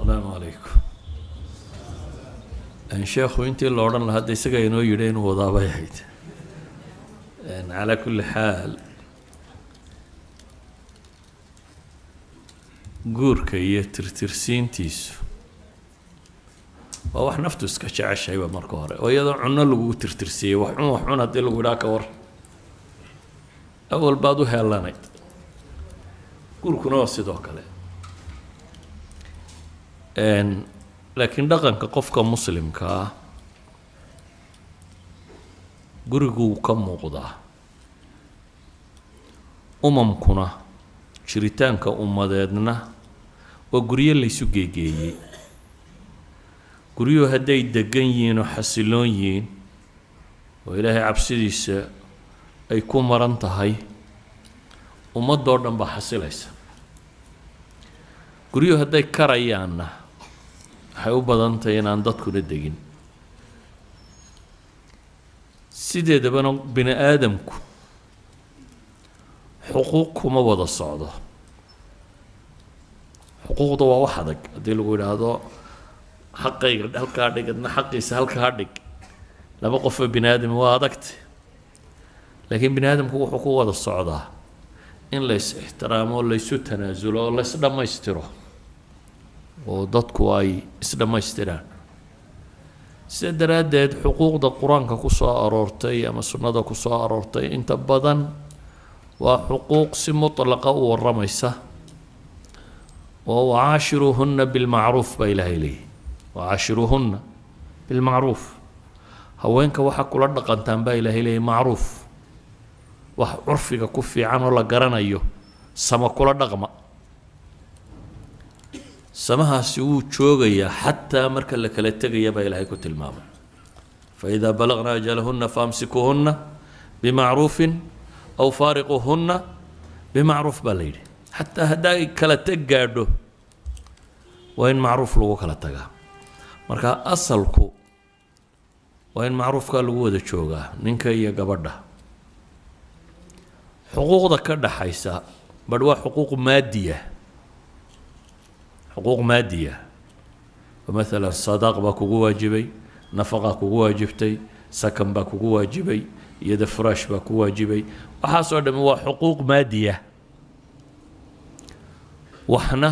السلام عليكم. شيخ وانت اللي ورن لهذا يسقى إنه يدين وضابة يحيد. على كل حال guurka iyo tirtirsiintiisu waa wax naftu iska jeceshayba marka hore oo iyadoo cunno lagu tirtirsiyey wax cun haddii lagu idhaa ka war awal baad u heellanayd guurkuna waa sidoo kale laakiin dhaqanka qofka muslimka ah guriguu ka muuqdaa umamkuna jiritaanka ummadeedna waa guryo laysu geegeeyey guryuhu hadday degan yihiin oo xasiloon yihiin oo ilaahay cabsidiisa ay ku maran tahay ummadoo dhan baa xasilaysa guryuhu hadday karayaanna waxay u badan tahay inaan dadkuna degin sideedabana bini aadamku xuquuq kuma wada socdo xuquuqda waa wax adag haddii lagu yidhaahdo xaqayga halkaa dhig adna xaqiisa halkaa dhig laba qofoo bini aadami waa adagta laakiin bini aadamku wuxuu ku wada socdaa in lays ixtiraamo oo laysu tanaasulo oo lays dhammaystiro oo dadku ay isdhammaystiraan sida daraaddeed xuquuqda qur-aanka ku soo aroortay ama sunnada ku soo aroortay inta badan waa xuquuq si mutlaqa u warramaysa oo wacaashiruuhunna bilmacruuf baa ilaahay leeyahy wacaashiruuhunna bilmacruuf haweenka waxaa kula dhaqantaan baa ilaahay leeyahy macruuf wax curfiga ku fiican oo la garanayo sama kula dhaqma samahaasi wuu joogayaa xataa marka la kala tegaya baa ilaahay ku tilmaamay faidaa balagna ajalahunna faamsikuuhunna bimacruufin aw faariquuhunna bimacruuf baa la yidhi xataa hadday kala teg gaadho waa in macruuf lagu kala tagaa marka asalku waa in macruufkaa lagu wada joogaa ninka iyo gabadha xuquuqda ka dhaxaysa badh waa xuquuq maadiya xuquuq maadiya maalan sadaaq baa kugu waajibay nafaqaa kugu waajibtay sakan baa kugu waajibay iyada furaash baa ku waajibay waxaasoo dhami waa xuquuq maadiya waxna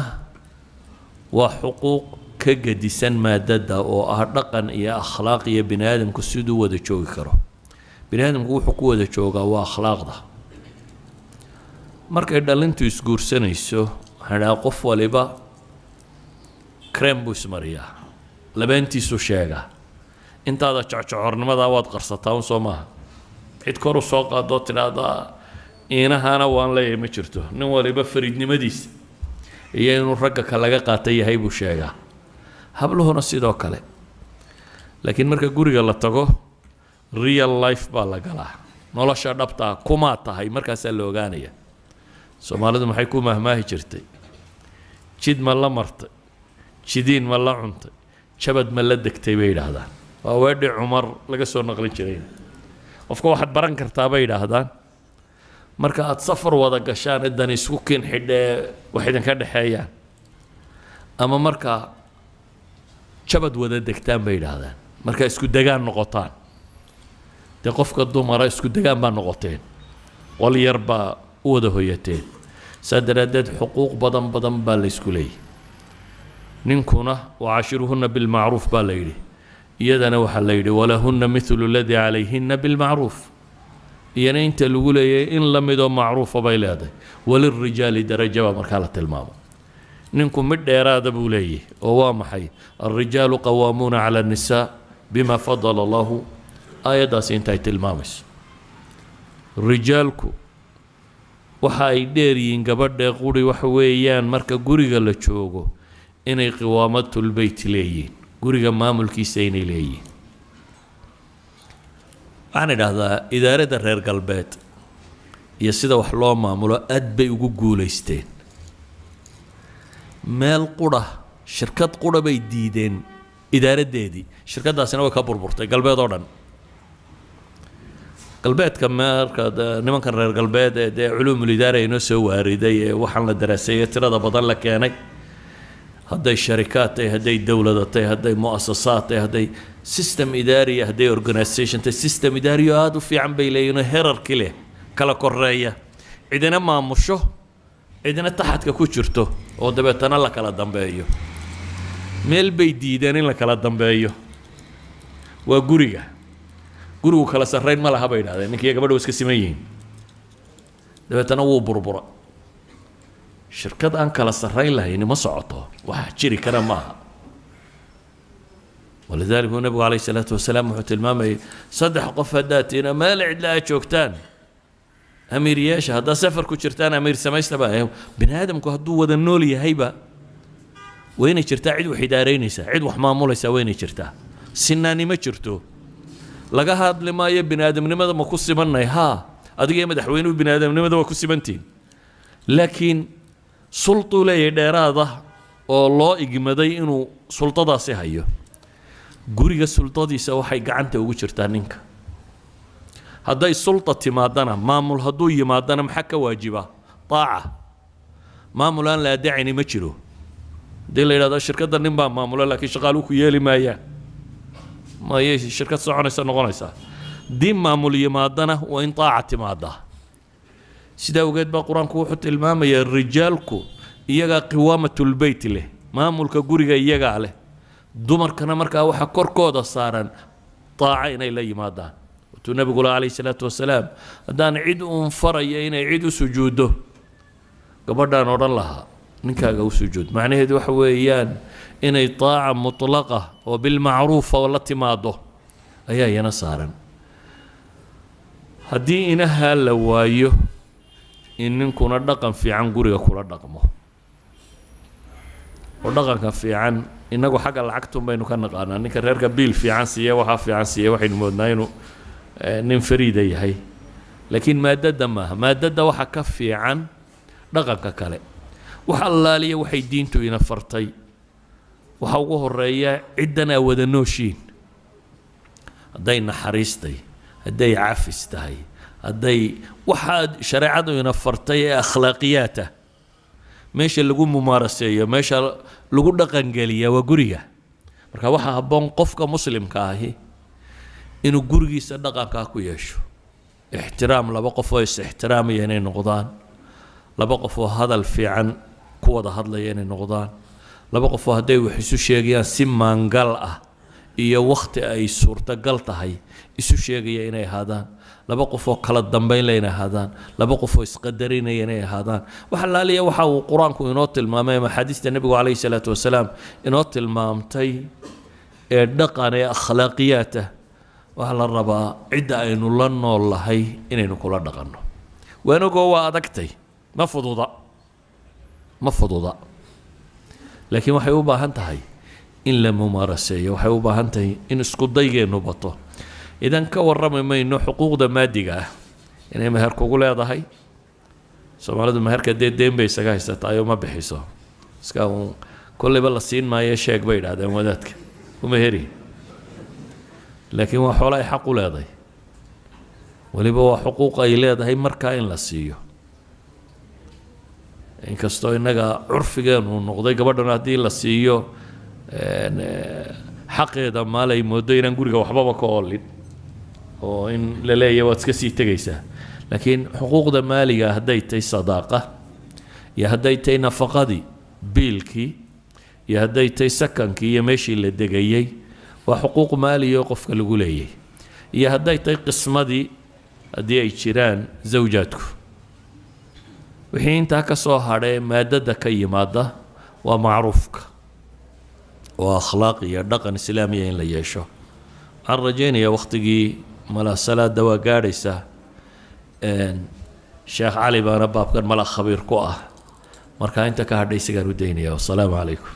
waa xuquuq ka gedisan maadada oo ah dhaqan iyo akhlaaq iyo bini aadamku siduu wada joogi karo bini aadamku wuxuu ku wada joogaa waa akhlaaqda markay dhalintu isguursanayso waxaan dhahaa qof waliba krem buu ismariyaa labeentiisu sheegaa intaada jecjocornimadaa waad qarsataa un soo maaha cid koru soo qaadoo tidhaahdaa iinahana waan leeyahay ma jirto nin waliba fariidnimadiisa iyo inuu ragga ka laga qaata yahay buu sheegaa habluhuna sidoo kale laakiin marka guriga la tago real life baa la galaa nolosha dhabtaa kumaa tahay markaasaa la ogaanaya soomaalidu maxay ku mahmaahi jirtay jid ma la martay jidiin ma la cuntay jabad ma la degtay bay yidhaahdaan waa weedhi cumar laga soo naqlin jiray qofka waxaad baran kartaa bay yidhaahdaan marka aada safar wada gashaan idan isku kin xidhee wax idinka dhexeeyaan ama markaa jabad wada degtaan bay yidhaahdaan markaa isku degaan noqotaan dee qofka dumara isku degaan baa noqoteen qol yar baa u wada hoyateen saa daraaddeed xuquuq badan badan baa la isku leeyahy ninkuna wacaashiruhunna bilmacruuf baa la yidhi iyadana waxaa la yidhi walahunna mithlu aladii calayhinna bilmacruuf iyana inta lagu leeyahay in la midoo macruufa bay leedahay walilrijaali daraja baa markaa la tilmaamo ninku mid dheeraada buu leeyahay oo waa maxay alrijaalu qawaamuuna cala annisaa bima fadala allahu aayaddaasi intaay tilmaamayso rijaalku waxa ay dheer yihiin gabadhee quri waxa weeyaan marka guriga la joogo inay qiwaamatulbeyt leeyihiin guriga maamulkiisa inay leeyihiin waxaan idhaahdaa idaaradda reer galbeed iyo sida wax loo maamulo aad bay ugu guulaysteen meel qura shirkad qura bay diideen idaaraddeedii shirkaddaasina way ka burburtay galbeed oo dhan galbeedka marka nimankan reer galbeed ee dee culuumul idaara inoo soo waariday ee waxaan la daraaseeyey tirada badan la keenay hadday sharikaad tahay hadday dowlada tahay hadday mu'asasaad tahay hadday system idaariya hadday organisation tahay system idaariyo aada u fiican bay leeyihin herarki leh kala koreeya cidina maamusho cidina taxadka ku jirto oo dabeetana la kala dambeeyo meel bay diideen in la kala dambeeyo waa gurigu kala sarreyn ma laha bay yidhahdeen ninkii gabadha iska siman yihiin dabeetana wuu burbura shirkad aan kala sarreyn lahayn ma socoto wax jiri kara maaha ولذلك النبي عليه الصلاة والسلام وحتى المامي صدح قف هداتنا ما لعد لا جوكتان أمير ياش هذا سفر كشرتان أمير سمايس تبع بن آدم كهدو وذا النولي هيبة وين شرتا عد وحدارين عد وحمامول يسوين شرتا سناني ما شرتو لقى هذا لما يبن آدم لماذا ما كسي منا ها أدقي ما دحوينه بن آدم لماذا ما كسي منتين لكن سلطة لا يدراده والله إجمدي إنه سلطة داسي هيو guriga sultadiisa waxay gacanta ugu jirtaa ninka hadday sulta timaadana maamul hadduu yimaadana maxaa ka waajiba taaca maamul aan la adeecayni ma jiro hadii la yidhahdo shirkadda nin baa maamula laakiin shaqaalu ku yeeli maayaan mayay shirkad soconaysa noqonaysaa dii maamul yimaadana waa in taaca timaada sidaa ogeed baa qur-aanku wuxuu tilmaamayaa rijaalku iyagaa qiwaamatulbeyt leh maamulka guriga iyagaa leh dumarkana markaa waxa korkooda saaran taaca inay la yimaadaan wuxuu nabigu alayhi salaatu wasalaam haddaan cid uun faraya inay cid u sujuuddo gabadhaan odhan lahaa ninkaaga u sujuud macnaheedu waxa weeyaan inay taaca mutlaqa oo bilmacruufa oo la timaado ayaa iyana saaran haddii inaha la waayo in ninkuna dhaqan fiican guriga kula dhaqmo oo dhaqanka fiican inagu xagga lacagtun baynu ka naqaanaa ninka reerka biil fiican siiya waxaa fiican siiya waxaynu moodnaa inuu nin fariida yahay laakiin maadada maaha maadada waxa ka fiican dhaqanka kale wax allaaliya waxay diintu ina fartay waxa ugu horeeya ciddan aa wada nooshiin hadday naxariistay hadday cafis tahay hadday waxaad shareecadu ina fartay ee akhlaaqiyaata meesha lagu mumaaraseeyo meesha lagu dhaqangeliya waa guriga marka waxa habboon qofka muslimka ahi inuu gurigiisa dhaqankaa ku yeesho ixtiraam laba qof oo is ixtiraamaya inay noqdaan laba qof oo hadal fiican ku wada hadlaya inay noqdaan laba qof oo hadday wax isu sheegayaan si maangal ah iyo waqti ay suurtagal tahay isu sheegaya inay ahaadaan laba qof oo kala dambeyn leh inay ahaadaan laba qof oo isqadarinaya inay ahaadaan waxa laaliya waxa uu qur-aanku inoo tilmaamay ama xadiista nebigu calayhi salaatu wasalaam inoo tilmaamtay ee dhaqan ee akhlaaqiyaata waxa la rabaa cidda aynu la nool lahay inaynu kula dhaqanno waanagoo waa adagtay ma fududa laakiin waxay u baahan tahay in la mumaaraseeyo waxay u baahan tahay in isku daygeennu bato idan ka warrami mayno xuquuqda maadiga ah inay meher kugu leedahay soomaalidu meherka dee deen bay isaga haysataayoo ma bixiso iska uun kolleyba la siin maayo sheeg bay idhahdeen wadaadka uma heri laakiin waa xoolo ay xaq u leedahay weliba waa xuquuq ay leedahay markaa in la siiyo inkastoo innaga curfigeenu noqday gabadhan haddii la siiyo xaqeeda maalay moodo inaan guriga waxbaba ka oolin oo in la leeyahay waad iska sii tegaysaa laakiin xuquuqda maaliga hadday tahay sadaaqa iyo hadday tahay nafaqadii biilkii iyo hadday tahay sakankii iyo meeshii la degayey waa xuquuq maaliya oo qofka lagu leeyahay iyo hadday tahay qismadii haddii ay jiraan zawjaadku wixii intaa ka soo hadhee maadada ka yimaada waa macruufka oo akhlaaq iyo dhaqan islaamiya in la yeesho waxaan rajaynayaa waqtigii mala salaada waa gaadhaysaa sheekh cali baana baabkan mala khabiir ku ah marka inta ka hadhay isagaan u daynaya wassalaamu calaykum